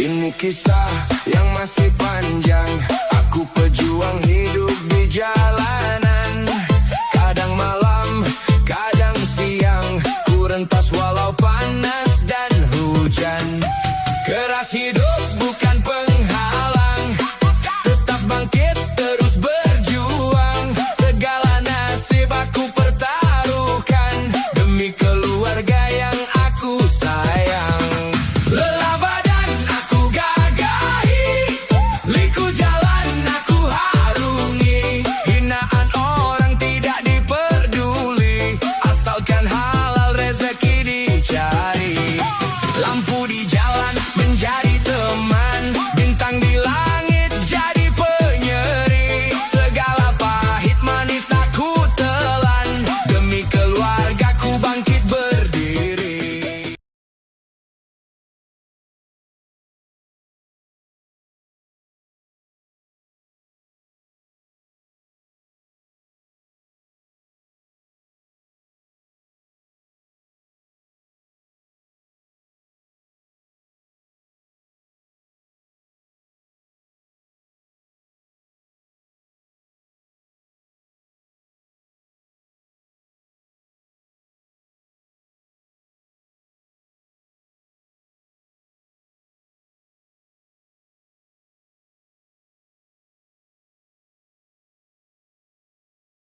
Ini kisah yang masih panjang. Aku pejuang hidup di jalanan. Kadang malam, kadang siang, ku rentas walau panas dan hujan. Keras hidup bukan penghalang, tetap bangkit terus berjuang. Segala nasib aku pertaruhkan demi keluarga yang aku sayang. Lelah badan aku gagahi, liku jalan aku harungi. Hinaan orang tidak diperduli, asalkan halal rezeki dicari. Lampu di jalan menjadi